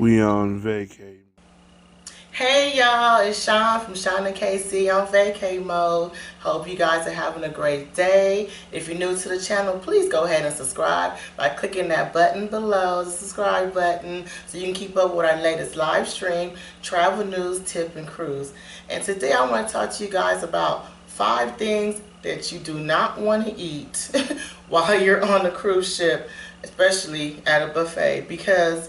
We on vacay. Hey y'all, it's Sean from Sean and KC on vacay mode. Hope you guys are having a great day. If you're new to the channel, please go ahead and subscribe by clicking that button below, the subscribe button, so you can keep up with our latest live stream, travel news, tip, and cruise. And today I want to talk to you guys about 5 things that you do not want to eat while you're on a cruise ship, especially at a buffet, because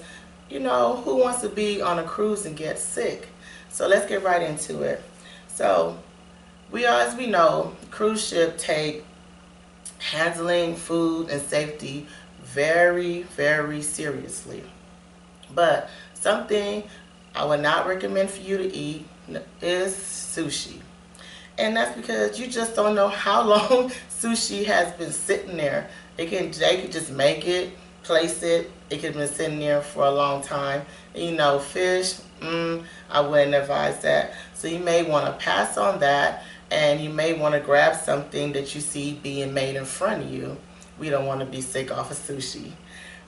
you know, who wants to be on a cruise and get sick? So let's get right into it. So as we know, cruise ship take handling food and safety very, very seriously. But something I would not recommend for you to eat is sushi. And that's because you just don't know how long sushi has been sitting there. They could just make it, place it. It could have been sitting there for a long time. You know, fish, I wouldn't advise that. So you may want to pass on that, and you may want to grab something that you see being made in front of you. We don't want to be sick off of sushi.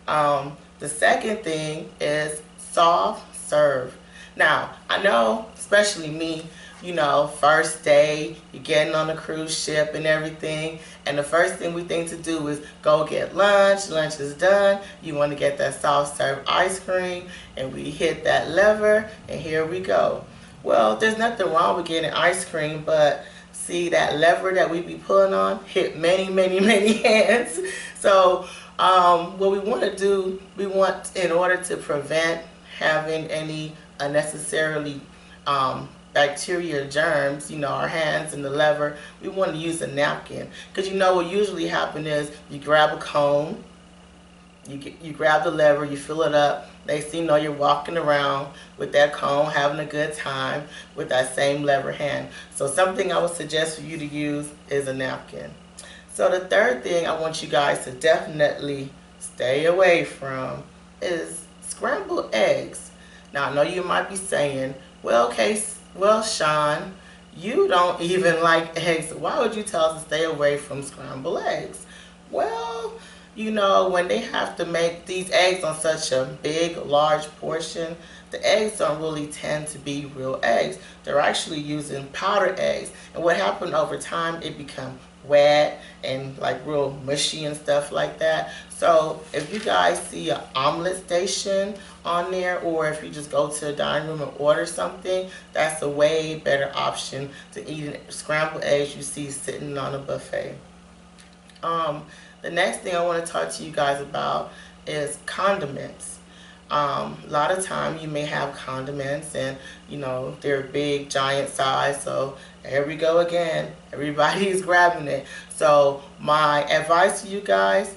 The second thing is soft serve. Now, I know, especially me, you know, first day, you're getting on a cruise ship and everything, and the first thing we think to do is go get lunch. Lunch is done. You want to get that soft serve ice cream, and we hit that lever, and here we go. Well, there's nothing wrong with getting ice cream, but see, that lever that we be pulling on hit many, many, many hands. So what we want to do, in order to prevent having any unnecessarily bacteria, germs, you know, our hands and the lever, we want to use a napkin. Because you know what usually happens is you grab a cone, you grab the lever, you fill it up. Next thing you know, you're walking around with that cone, having a good time with that same lever hand. So something I would suggest for you to use is a napkin. So the third thing I want you guys to definitely stay away from is scrambled eggs. Now I know you might be saying, well, Sean, you don't even like eggs. Why would you tell us to stay away from scrambled eggs? Well, you know, when they have to make these eggs on such a big, large portion, the eggs don't really tend to be real eggs. They're actually using powdered eggs. And what happened over time, it become wet and like real mushy and stuff like that. So if you guys see an omelet station on there, or if you just go to the dining room and order something, that's a way better option to eat scrambled eggs you see sitting on a buffet. The next thing I want to talk to you guys about is condiments. A lot of time you may have condiments, and you know, they're big, giant size, so here we go again, everybody's grabbing it. So my advice to you guys,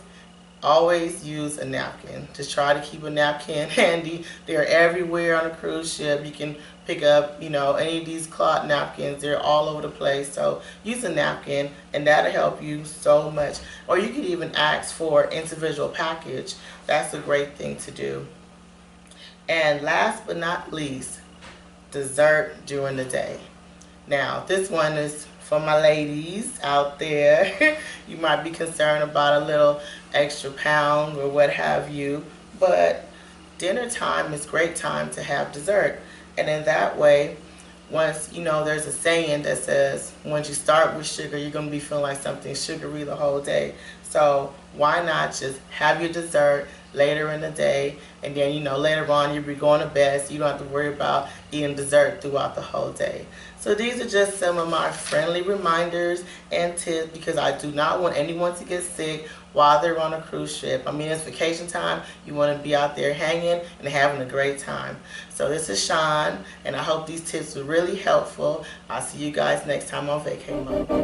always use a napkin. Just try to keep a napkin handy. They're everywhere on a cruise ship. You can pick up, you know, any of these cloth napkins. They're all over the place. So use a napkin, and that'll help you so much. Or you can even ask for individual package. That's a great thing to do. And last but not least, dessert during the day. Now, this one is for my ladies out there. You might be concerned about a little extra pound or what have you, but dinner time is a great time to have dessert. And in that way, once, you know, there's a saying that says, once you start with sugar, you're going to be feeling like something sugary the whole day. So why not just have your dessert later in the day, and then, you know, later on you'll be going to bed, so you don't have to worry about eating dessert throughout the whole day. So these are just some of my friendly reminders and tips, because I do not want anyone to get sick while they're on a cruise ship. I mean, it's vacation time. You want to be out there hanging and having a great time. So this is Sean, and I hope these tips were really helpful. I'll see you guys next time on Vacay Mode.